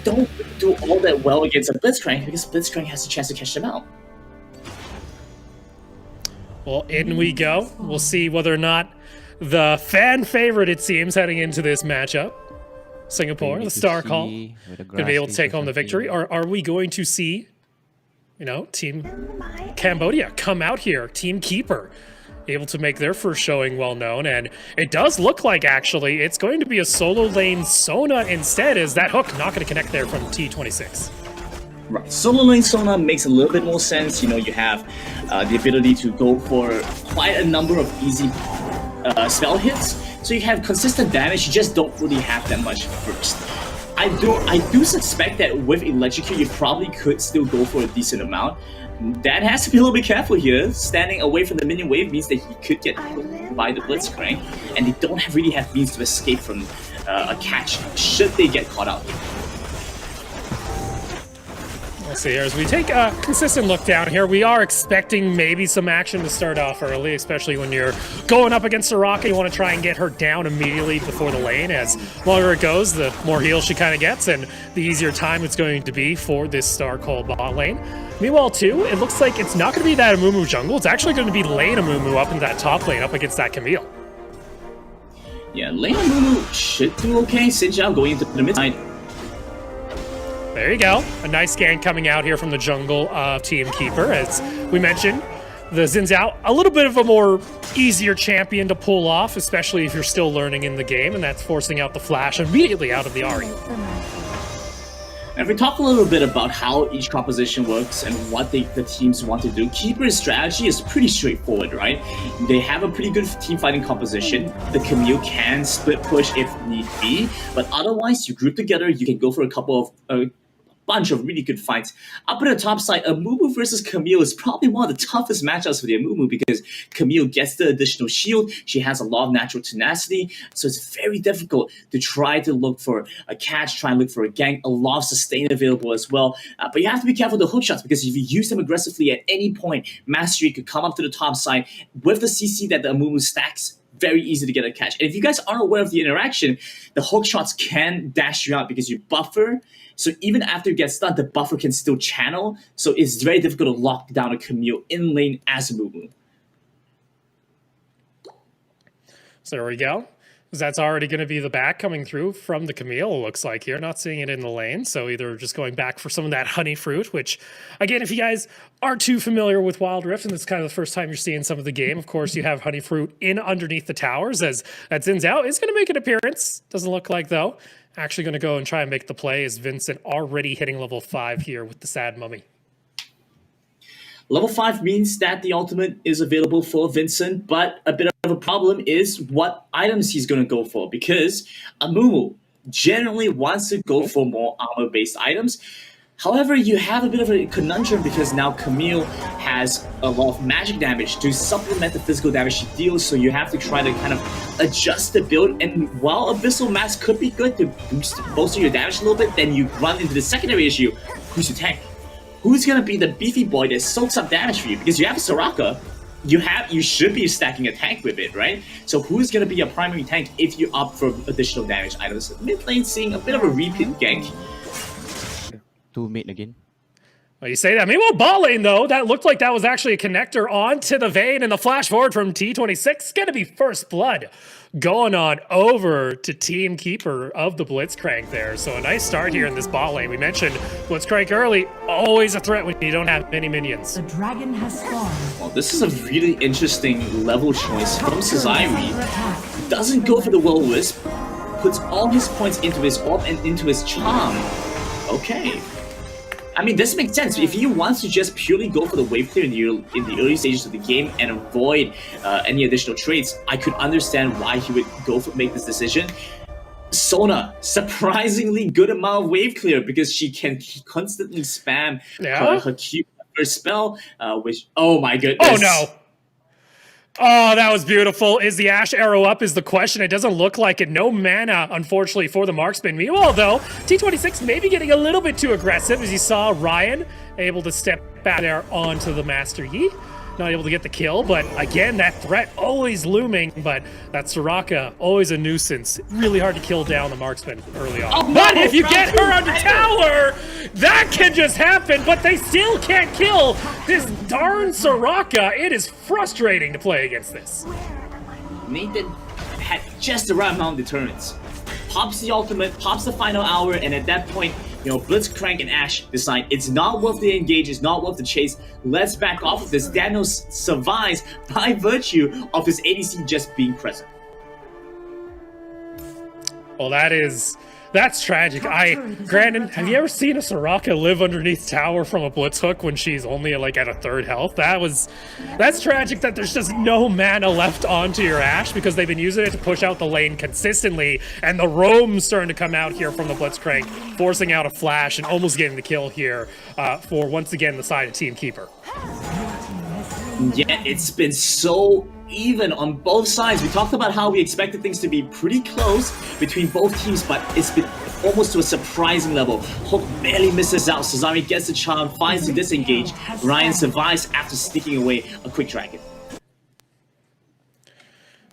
don't do all that well against a Blitzcrank because Blitzcrank has a chance to catch them out. Well, in we go. We'll see whether or not the fan favorite, it seems, heading into this matchup, Singapore, the Starcall, going to be able to take home the victory. Or are we going to see, you know, Team Cambodia come out here, Team Keeper, able to make their first showing well known? And it does look like, actually, it's going to be a solo lane Sona instead, as that hook not going to connect there from T26. Right, solo lane Sona makes a little bit more sense. You know, you have the ability to go for quite a number of easy spell hits, so you have consistent damage. You just don't really have that much first. I do suspect that with Electrocute, you probably could still go for a decent amount. Dad has to be a little bit careful here. Standing away from the minion wave means that he could get hit by the Blitzcrank, and they don't really have means to escape from a catch should they get caught out here. Let's see here, as we take a consistent look down here, we are expecting maybe some action to start off early, especially when you're going up against Soraka. You want to try and get her down immediately before the lane. As longer it goes, the more heals she kind of gets, and the easier time it's going to be for this Starcall bot lane. Meanwhile, too, it looks like it's not going to be that Amumu jungle. It's actually going to be lane Amumu up in that top lane, up against that Camille. Yeah, lane Amumu should do okay. Xin Zhao going into the mid side. There you go. A nice scan coming out here from the jungle of Team Keeper. As we mentioned, the Xin Zhao, a little bit of a more easier champion to pull off, especially if you're still learning in the game, and that's forcing out the flash immediately out of the Ahri. And if we talk a little bit about how each composition works and what the teams want to do, Keeper's strategy is pretty straightforward, right? They have a pretty good team fighting composition. The Camille can split push if need be, but otherwise you group together, you can go for a couple of bunch of really good fights. Up at the top side, Amumu versus Camille is probably one of the toughest matchups for the Amumu because Camille gets the additional shield. She has a lot of natural tenacity, so it's very difficult to try to look for a catch, try and look for a gank. A lot of sustain available as well, but you have to be careful with the hook shots because if you use them aggressively at any point, Mastery could come up to the top side with the CC that the Amumu stacks. Very easy to get a catch. And if you guys aren't aware of the interaction, the hook shots can dash you out because you buffer. So even after you get stunned, the buffer can still channel. So it's very difficult to lock down a Camille in lane as a Mumu. So there we go. That's already going to be the back coming through from the Camille, it looks like here. Not seeing it in the lane, so either just going back for some of that honey fruit, which, again, if you guys aren't too familiar with Wild Rift, and it's kind of the first time you're seeing some of the game, of course, you have honey fruit in underneath the towers, as that Xin Zhao is going to make an appearance. Doesn't look like, though. Actually going to go and try and make the play, as Vincent already hitting level 5 here with the Sad Mummy. Level 5 means that the ultimate is available for Vincent, but a bit of a problem is what items he's going to go for, because Amumu generally wants to go for more armor-based items. However, you have a bit of a conundrum because now Camille has a lot of magic damage to supplement the physical damage she deals, so you have to try to kind of adjust the build. And while Abyssal Mask could be good to bolster your damage a little bit, then you run into the secondary issue: who's your tank? Who's gonna be the beefy boy that soaks up damage for you? Because you have a Soraka, you should be stacking a tank with it, right? So who's gonna be your primary tank if you opt for additional damage items? Mid lane seeing a bit of a repeat gank. 2 mid again. Well, you say that. Meanwhile, bot lane, though, that looked like that was actually a connector onto the Vayne, and the flash forward from T26 going to be first blood going on over to Team Keeper of the Blitzcrank there. So a nice start here in this bot lane. We mentioned Blitzcrank early, always a threat when you don't have many minions. The dragon has spawned. Well, this is a really interesting level choice from Saziri. Doesn't go for the Will-O-Wisp, puts all his points into his orb and into his charm. Okay. I mean, this makes sense. If he wants to just purely go for the wave clear in the early stages of the game and avoid any additional trades, I could understand why he would make this decision. Sona, surprisingly good amount of wave clear because she can constantly spam her Q first spell, which, oh my goodness. Oh no. Oh, that was beautiful. Is the Ash arrow up is the question. It doesn't look like it. No mana, unfortunately, for the marksman. Meanwhile, though, T26 maybe getting a little bit too aggressive, as you saw Ryan able to step back there onto the Master Yi. not able to get the kill, but again, that threat always looming, but that Soraka, always a nuisance. Really hard to kill down the marksman early on. Oh, but no, if you get her on the tower, that can just happen, but they still can't kill this darn Soraka. It is frustrating to play against this. Nathan had just the right amount of deterrence. Pops the ultimate, pops the final hour, and at that point, you know, Blitzcrank and Ashe decide it's not worth the engage, it's not worth the chase. Let's back off of this. Daniel survives by virtue of his ADC just being present. Well, that's tragic. Brandon, have you ever seen a Soraka live underneath tower from a blitz hook when she's only like at a third health? That's tragic that there's just no mana left onto your Ashe because they've been using it to push out the lane consistently, and the roam's starting to come out here from the Blitzcrank, forcing out a flash and almost getting the kill here for once again the side of Team Keeper. Yeah, it's been so even on both sides. We talked about how we expected things to be pretty close between both teams, but it's been almost to a surprising level. Hook barely misses out. Cesari gets the charm, finds the disengage. Ryan survives after sneaking away a quick dragon.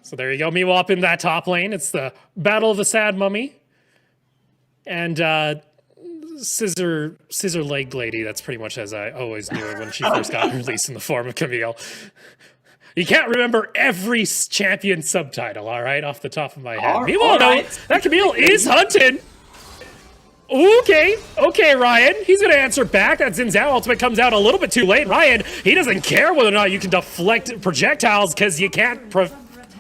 So there you go. Meanwhile, up in that top lane, it's the Battle of the Sad Mummy. And Scissor Legged Lady, that's pretty much as I always knew it when she first got released in the form of Camille. You can't remember every champion subtitle, all right, off the top of my head. Meanwhile, that Camille is hunted. Okay, Ryan. He's going to answer back. That Xin Zhao ultimate comes out a little bit too late. Ryan, he doesn't care whether or not you can deflect projectiles because you can't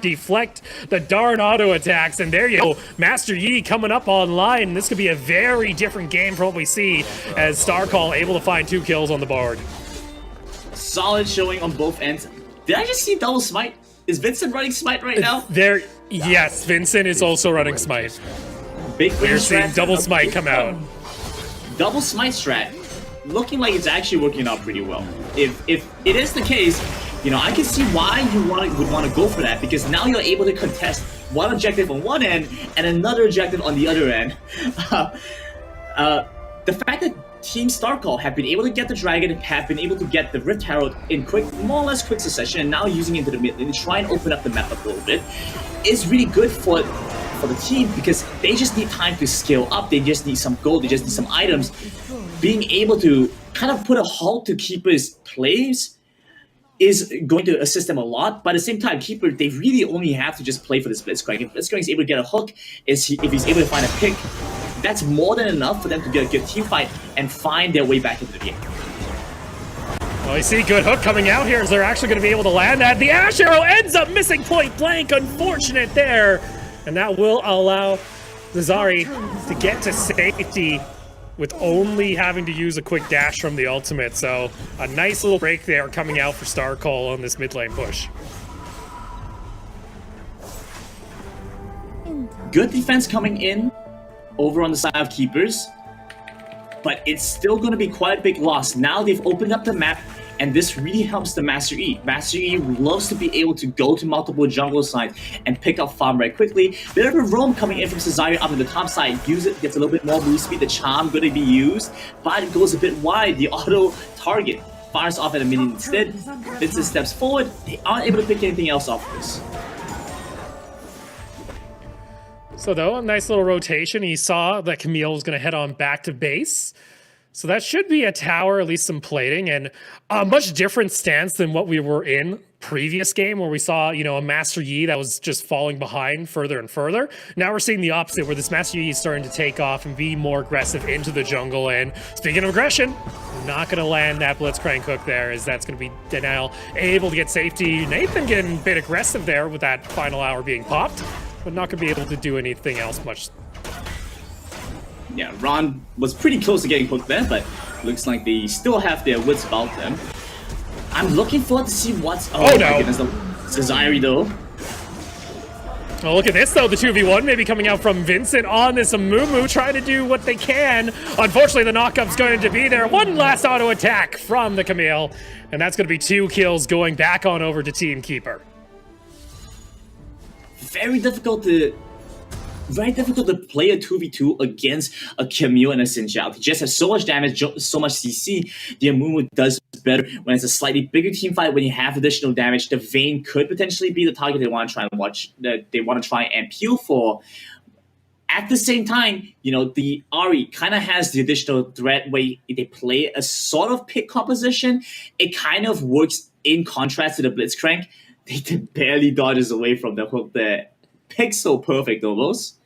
deflect the darn auto attacks. And there you go. Master Yi coming up online. This could be a very different game from what we see as Starcall able to find 2 kills on the board. Solid showing on both ends. Did I just see double smite? Is Vincent running smite right now? Yes, Vincent is also running smite. We're seeing double smite come out. Double smite strat, looking like it's actually working out pretty well. If it is the case, you know, I can see why you would want to go for that, because now you're able to contest one objective on one end and another objective on the other end. The fact that Team Starcall have been able to get the Dragon, have been able to get the Rift Herald in more or less quick succession, and now using it into the mid lane to try and open up the map a little bit, is really good for the team, because they just need time to scale up. They just need some gold, they just need some items. Being able to kind of put a halt to Keeper's plays is going to assist them a lot, but at the same time, Keeper, they really only have to just play for this Blitzcrank. If Blitzcrank is able to get a hook, if he's able to find a pick, that's more than enough for them to get a good team fight and find their way back into the game. Well, you see good hook coming out here. Is they're actually going to be able to land that? The Ashe Arrow ends up missing point blank. Unfortunate there. And that will allow Zari to get to safety with only having to use a quick dash from the ultimate. So a nice little break there coming out for Starcall on this mid lane push. Good defense coming in over on the side of Keepers, but it's still going to be quite a big loss. Now they've opened up the map, and this really helps the Master Yi. Master Yi loves to be able to go to multiple jungle sides and pick up farm very quickly. Bit of a roam coming in from Cesari up in the top side. Use it, gets a little bit more move speed. The charm going to be used, but it goes a bit wide. The auto target fires off at a minion instead. Vincent steps forward. They aren't able to pick anything else off this. So though, a nice little rotation. He saw that Camille was going to head on back to base. So that should be a tower, at least some plating, and a much different stance than what we were in previous game, where we saw, you know, a Master Yi that was just falling behind further and further. Now we're seeing the opposite, where this Master Yi is starting to take off and be more aggressive into the jungle. And speaking of aggression, not going to land that Blitzcrank hook there, as that's going to be Denial able to get safety. Nathan getting a bit aggressive there with that final hour being popped, but not going to be able to do anything else much. Yeah, Ron was pretty close to getting hooked there, but looks like they still have their wits about them. I'm looking forward to see what's... Oh no. My goodness, Cesari though. Oh, look at this though, the 2v1 maybe coming out from Vincent on this Amumu, trying to do what they can. Unfortunately, the knockup's going to be there. One last auto attack from the Camille, and that's going to be 2 kills going back on over to Team Keeper. Very difficult to play a 2v2 against a Camille and a Xin Zhao. He just has so much damage, so much CC. The Amumu does better when it's a slightly bigger team fight. When you have additional damage, the Vayne could potentially be the target they want to try and watch. They want to try and peel for. At the same time, the Ahri kind of has the additional threat where they play a sort of pick composition. It kind of works in contrast to the Blitzcrank. They barely dodges away from the hook there. Pixel perfect almost.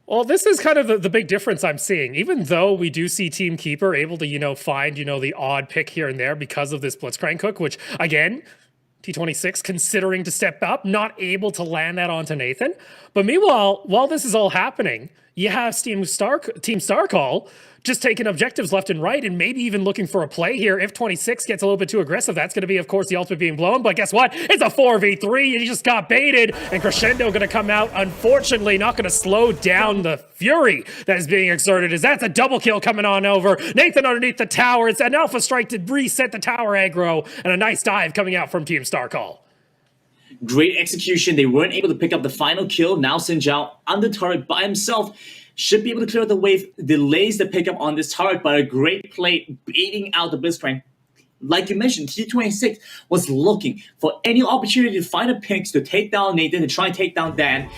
Well, this is kind of the big difference I'm seeing. Even though we do see Team Keeper able to, find, the odd pick here and there because of this Blitzcrank hook, which, again, T26 considering to step up, not able to land that onto Nathan. But meanwhile, while this is all happening, you have Team Starcall just taking objectives left and right and maybe even looking for a play here. If 26 gets a little bit too aggressive, that's going to be, of course, the ultimate being blown. But guess what? It's a 4v3. He just got baited. And Crescendo going to come out, unfortunately, not going to slow down the fury that is being exerted, as that's a double kill coming on over. Nathan underneath the tower. It's an alpha strike to reset the tower aggro. And a nice dive coming out from Team Starcall. Great execution. They weren't able to pick up the final kill. Now Xin Zhao on the turret by himself. Should be able to clear the wave, delays the pickup on this turret, but a great play baiting out the Blitzcrank. Like you mentioned, T26 was looking for any opportunity to find a pick to take down Nathan, to try and take down Dan.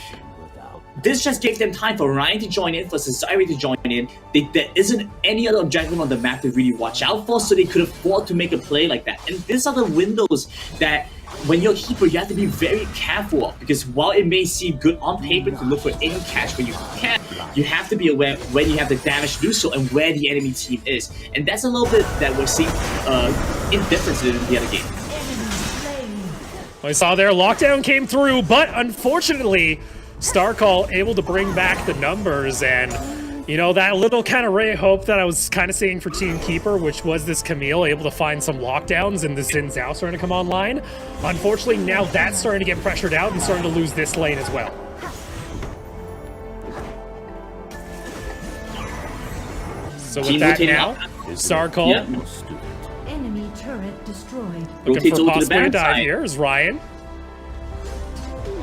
This just gave them time for Ryan to join in, for Society to join in. There isn't any other objective on the map to really watch out for, so they could afford to make a play like that. And these are the windows that, when you're a keeper, you have to be very careful of, because while it may seem good on paper to look for any catch when you can, you have to be aware when you have the damage to do so and where the enemy team is. And that's a little bit that we're seeing indifference in the other game. I saw there, lockdown came through, but unfortunately, Starcall able to bring back the numbers, and that little kind of ray of hope that I was kind of seeing for Team Keeper, which was this Camille able to find some lockdowns and the Xin Zhao starting to come online. Unfortunately, now that's starting to get pressured out and starting to lose this lane as well. So with that now, Starcall Enemy turret destroyed. looking for possibly a dive here is Ryan.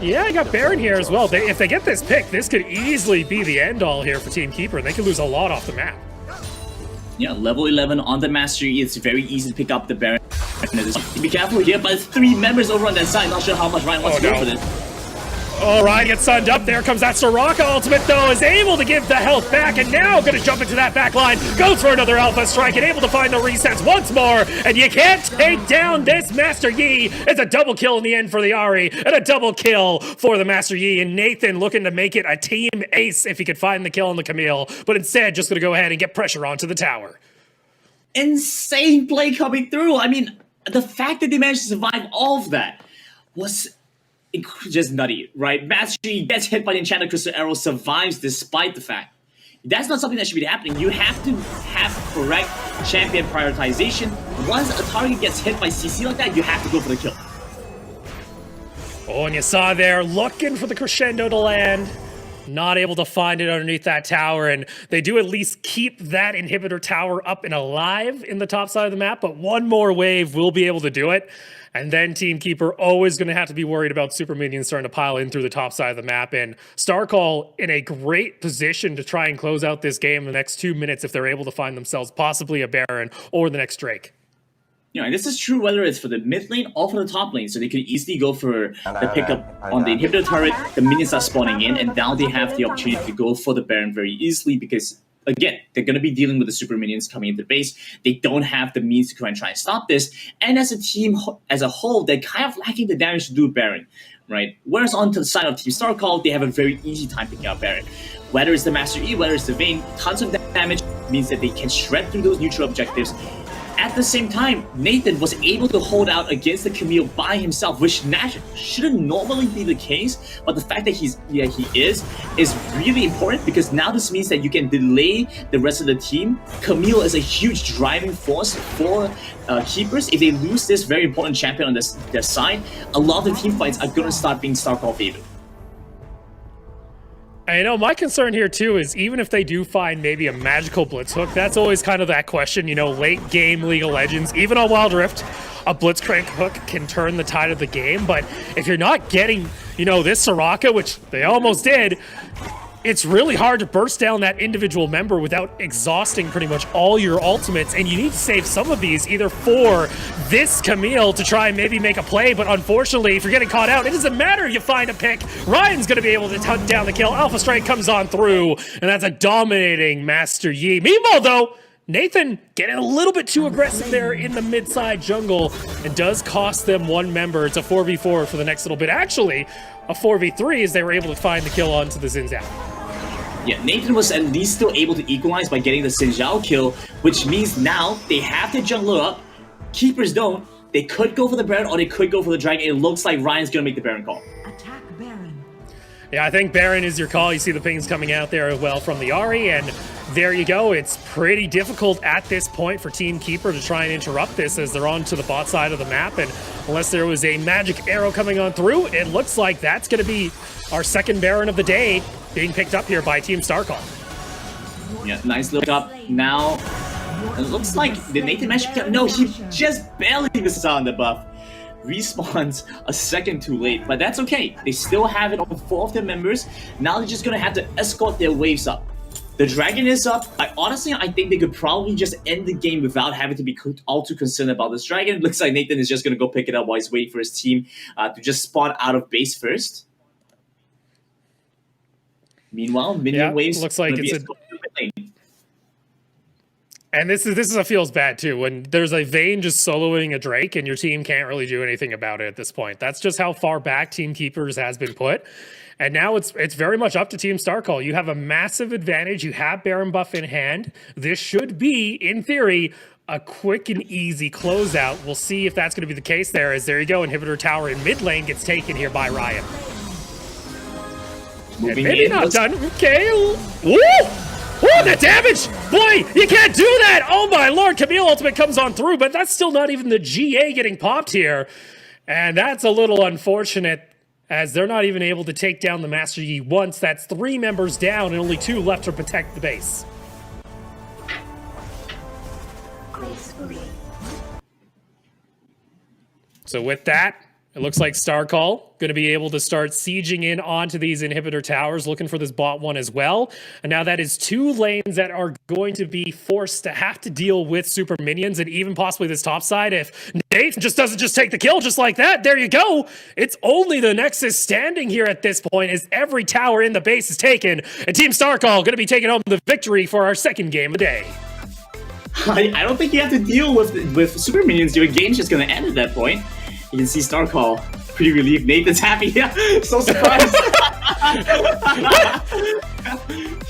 Yeah, I got Baron here as well. If they get this pick, this could easily be the end-all here for Team Keeper, and they could lose a lot off the map. Yeah, level 11 on the Master E, it's very easy to pick up the Baron. Be careful here, but 3 members over on that side. Not sure how much Ryan wants to go for this. Oh, Ryan gets sunned up. There comes that Soraka ultimate, though, is able to give the health back, and now going to jump into that back line. Goes for another alpha strike, and able to find the resets once more, and you can't take down this Master Yi. It's a double kill in the end for the Ahri, and a double kill for the Master Yi, and Nathan looking to make it a team ace if he could find the kill on the Camille, but instead just going to go ahead and get pressure onto the tower. Insane play coming through. I mean, the fact that they managed to survive all of that was just nutty, right? Master Yi gets hit by the Enchanted Crystal Arrow, survives despite the fact. That's not something that should be happening. You have to have correct champion prioritization. Once a target gets hit by CC like that, you have to go for the kill. Oh, and you saw there, looking for the Crescendo to land. Not able to find it underneath that tower, and they do at least keep that inhibitor tower up and alive in the top side of the map, but one more wave will be able to do it. And then Team Keeper always going to have to be worried about super minions starting to pile in through the top side of the map. And Starcall in a great position to try and close out this game in the next 2 minutes if they're able to find themselves possibly a Baron or the next Drake. And this is true whether it's for the mid lane or for the top lane, so they could easily go for the pickup on the inhibitor turret. The minions are spawning in, and now they have the opportunity to go for the Baron very easily because, again, they're going to be dealing with the super minions coming into the base. They don't have the means to try and stop this, and as a team as a whole, they're kind of lacking the damage to do Baron, right? Whereas on to the side of Team Starcall, they have a very easy time picking out Baron. Whether it's the Master E, whether it's the Vayne, tons of damage means that they can shred through those neutral objectives. At the same time, Nathan was able to hold out against the Camille by himself, which shouldn't normally be the case, but the fact that he is really important because now this means that you can delay the rest of the team. Camille is a huge driving force for keepers. If they lose this very important champion on their side, a lot of the team fights are going to start being Starcall favored. I know my concern here too is even if they do find maybe a magical blitz hook, that's always kind of that question, late game League of Legends, even on Wild Rift, a blitzcrank hook can turn the tide of the game. But if you're not getting, this Soraka, which they almost did, it's really hard to burst down that individual member without exhausting pretty much all your ultimates, and you need to save some of these either for this Camille to try and maybe make a play, but unfortunately, if you're getting caught out, it doesn't matter, you find a pick. Ryan's going to be able to hunt down the kill. Alpha Strike comes on through, and that's a dominating Master Yi. Meanwhile, though, Nathan getting a little bit too aggressive there in the mid-side jungle and does cost them one member. It's a 4v4 for the next little bit. Actually, a 4v3 as they were able to find the kill onto the Xin Zhao. Yeah, Nathan was at least still able to equalize by getting the Xin Zhao kill, which means now they have to jungle up. Keepers don't. They could go for the Baron or they could go for the Dragon. It looks like Ryan's going to make the Baron call. Attack Baron. Yeah, I think Baron is your call. You see the pings coming out there as well from the Ahri, and there you go. It's pretty difficult at this point for Team Keeper to try and interrupt this as they're on to the bot side of the map, and unless there was a magic arrow coming on through, it looks like that's going to be our second Baron of the day being picked up here by Team Starcall. Yeah, nice look up. Now, it looks like the Nathan managed to... No, he just barely misses out on the buff. Respawns a second too late, but that's okay. They still have it on 4 of their members. Now they're just going to have to escort their waves up. The Dragon is up. I think they could probably just end the game without having to be all too concerned about this Dragon. It looks like Nathan is just going to go pick it up while he's waiting for his team to just spawn out of base first. Meanwhile, minion waves looks like it's and this is what feels bad too, when there's a Vayne just soloing a Drake and your team can't really do anything about it at this point. That's just how far back Team Keepers has been put. And now it's very much up to Team Starcall. You have a massive advantage. You have Baron buff in hand. This should be, in theory, a quick and easy closeout. We'll see if that's going to be the case there, as there you go, Inhibitor Tower in mid lane gets taken here by Ryan. Moving maybe in, not done. Okay. Woo! Oh, the damage! Boy, you can't do that! Oh my lord, Camille ultimate comes on through, but that's still not even the GA getting popped here. And that's a little unfortunate, as they're not even able to take down the Master Yi once. That's 3 members down and only 2 left to protect the base. So with that, it looks like Starcall going to be able to start sieging in onto these inhibitor towers, looking for this bot one as well. And now that is 2 lanes that are going to be forced to have to deal with super minions, and even possibly this top side. If Nathan just doesn't just take the kill just like that, there you go. It's only the Nexus standing here at this point, as every tower in the base is taken. And Team Starcall going to be taking home the victory for our second game of the day. I don't think you have to deal with super minions. Your game's just going to end at that point. You can see Starcall pretty relieved. Nathan's happy. Yeah, so surprised.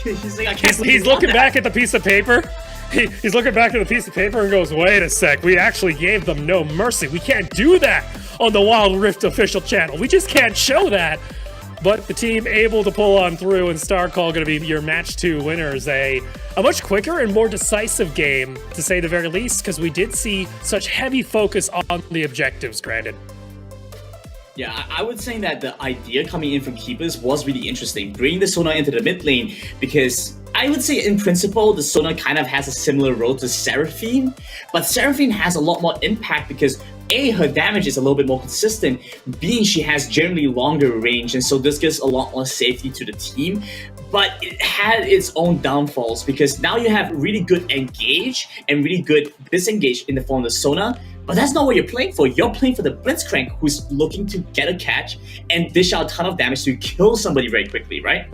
He's like, I can't. He's looking back at the piece of paper. He's looking back at the piece of paper and goes, "Wait a sec. We actually gave them no mercy. We can't do that on the Wild Rift official channel. We just can't show that." But the team able to pull on through, and Starcall going to be your match 2 winners. A much quicker and more decisive game, to say the very least, because we did see such heavy focus on the objectives, granted. Yeah, I would say that the idea coming in from Keepers was really interesting. Bringing the Sona into the mid lane, because I would say in principle, the Sona kind of has a similar role to Seraphine, but Seraphine has a lot more impact because A, her damage is a little bit more consistent, B, she has generally longer range, and so this gives a lot more safety to the team. But it had its own downfalls, because now you have really good engage and really good disengage in the form of the Sona, but that's not what you're playing for. You're playing for the Blitzcrank, who's looking to get a catch and dish out a ton of damage to kill somebody very quickly, right?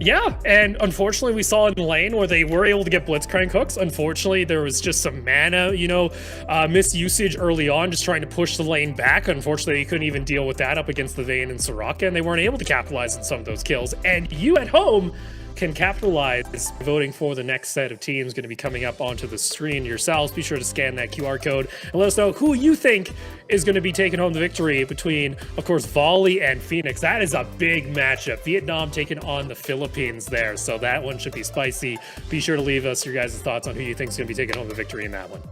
Yeah, and unfortunately we saw in lane where they were able to get Blitzcrank hooks. Unfortunately, there was just some mana, misusage early on, just trying to push the lane back. Unfortunately, you couldn't even deal with that up against the Vayne and Soraka, and they weren't able to capitalize on some of those kills. And you at home can capitalize voting for the next set of teams going to be coming up onto the screen yourselves. Be sure to scan that QR code and let us know who you think is going to be taking home the victory between, of course, Volley and Phoenix. That is a big matchup. Vietnam taking on the Philippines there, so that one should be spicy. Be sure to leave us your guys' thoughts on who you think is going to be taking home the victory in that one.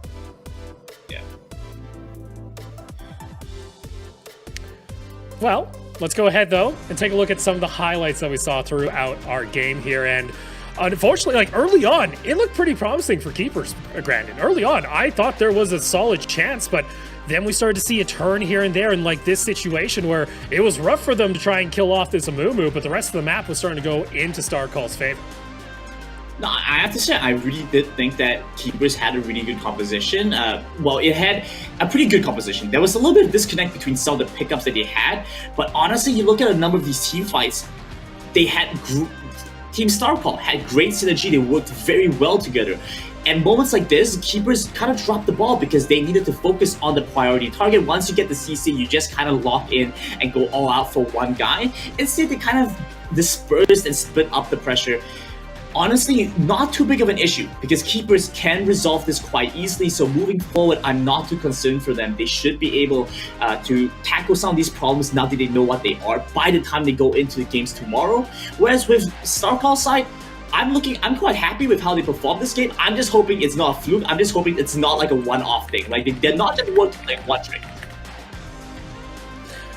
Yeah. Well, let's go ahead, though, and take a look at some of the highlights that we saw throughout our game here. And unfortunately, early on, it looked pretty promising for Keepers, granted. Early on, I thought there was a solid chance, but then we started to see a turn here and there in like this situation where it was rough for them to try and kill off this Amumu, but the rest of the map was starting to go into Starcall's favor. No, I have to say, I really did think that Keepers had a really good composition. Well, it had a pretty good composition. There was a little bit of disconnect between some of the pickups that they had, but honestly, you look at a number of these team fights, they had Team Starcall had great synergy. They worked very well together. And moments like this, Keepers kind of dropped the ball because they needed to focus on the priority target. Once you get the CC, you just kind of lock in and go all out for one guy. Instead, they kind of dispersed and split up the pressure. Honestly, not too big of an issue because Keepers can resolve this quite easily. So moving forward, I'm not too concerned for them. They should be able to tackle some of these problems now that they know what they are by the time they go into the games tomorrow. Whereas with Starcall's side, I'm quite happy with how they performed this game. I'm just hoping it's not a fluke. I'm just hoping it's not like a one-off thing. Like they're not just working like one trick.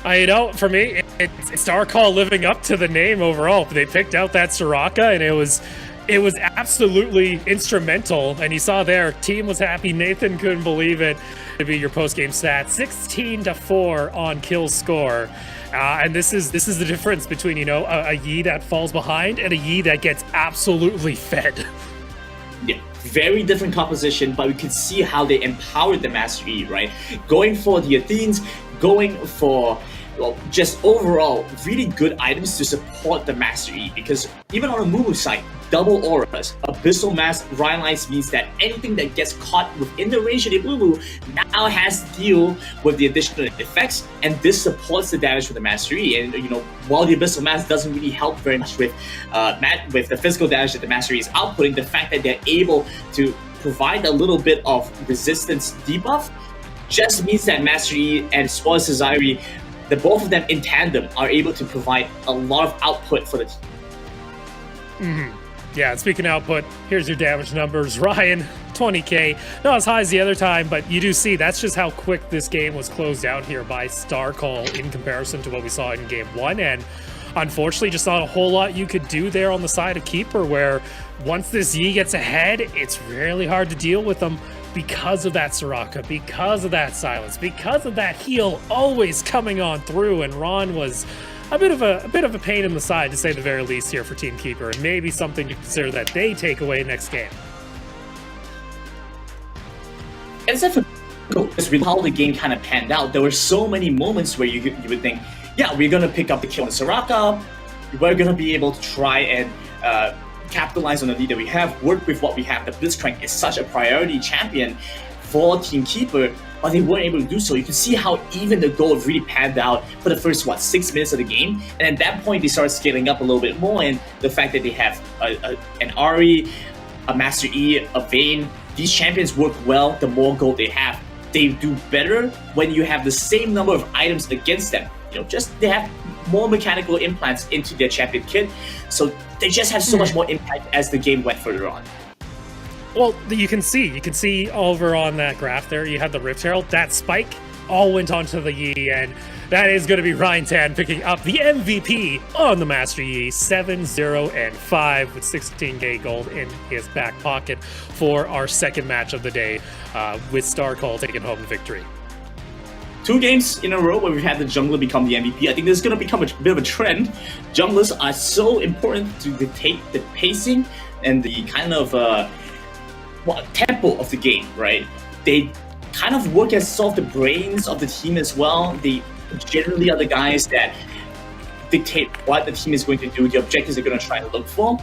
You know, for me, it's Starcall living up to the name overall. They picked out that Soraka, and it was absolutely instrumental. And you saw there, team was happy. Nathan couldn't believe it. To be your post-game stat, 16-4 on kill score. And this is the difference between, you know, a Yi that falls behind and a Yi that gets absolutely fed. Yeah, very different composition, but we could see how they empowered the Master Yi, right? Going for the Athenes, going for, well, just overall really good items to support the Master Yi, because even on a Mumu side, double auras, Abyssal Mass, Rhylites means that anything that gets caught within the range of the Mumu now has to deal with the additional effects, and this supports the damage for the Master Yi. And you know, while the Abyssal Mass doesn't really help very much with the physical damage that the Master Yi is outputting, the fact that they're able to provide a little bit of resistance debuff just means that Master Yi and Spoiled Cesari, the both of them in tandem, are able to provide a lot of output for the team. Mm-hmm. Yeah, speaking of output, here's your damage numbers. Ryan, 20k. Not as high as the other time, but you do see that's just how quick this game was closed out here by Starcall in comparison to what we saw in Game 1. And unfortunately, just not a whole lot you could do there on the side of Keeper, where once this Yi gets ahead, it's really hard to deal with them because of that Soraka, because of that silence, because of that heal always coming on through. And Ron was a bit of a pain in the side, to say the very least, here for Team Keeper, and maybe something to consider that they take away next game. Except for how the game kind of panned out, there were so many moments where you would think, yeah, we're gonna pick up the kill on Soraka, we're gonna be able to try and capitalize on the lead that we have, work with what we have. The Blitzcrank is such a priority champion for Team Keeper, but they weren't able to do so. You can see how even the goal really panned out for the first, 6 minutes of the game, and at that point they started scaling up a little bit more, and the fact that they have an Ari, a Master Yi, a Vayne, these champions work well. The more gold they have, they do better when you have the same number of items against them. You know, just they have more mechanical implants into their champion kit, so they just have so much more impact as the game went further on. Well, you can see over on that graph there, you have the Rift Herald. That spike all went onto the Yi, and that is going to be Ryan Tan picking up the MVP on the Master Yi, 7-0-5 with 16k gold in his back pocket for our second match of the day, with Starcall taking home the victory. 2 games in a row where we've had the jungler become the MVP. I think this is going to become a bit of a trend. Junglers are so important to dictate the pacing and the kind of tempo of the game, right? They kind of work as sort of the brains of the team as well. They generally are the guys that dictate what the team is going to do, the objectives they're going to try to look for.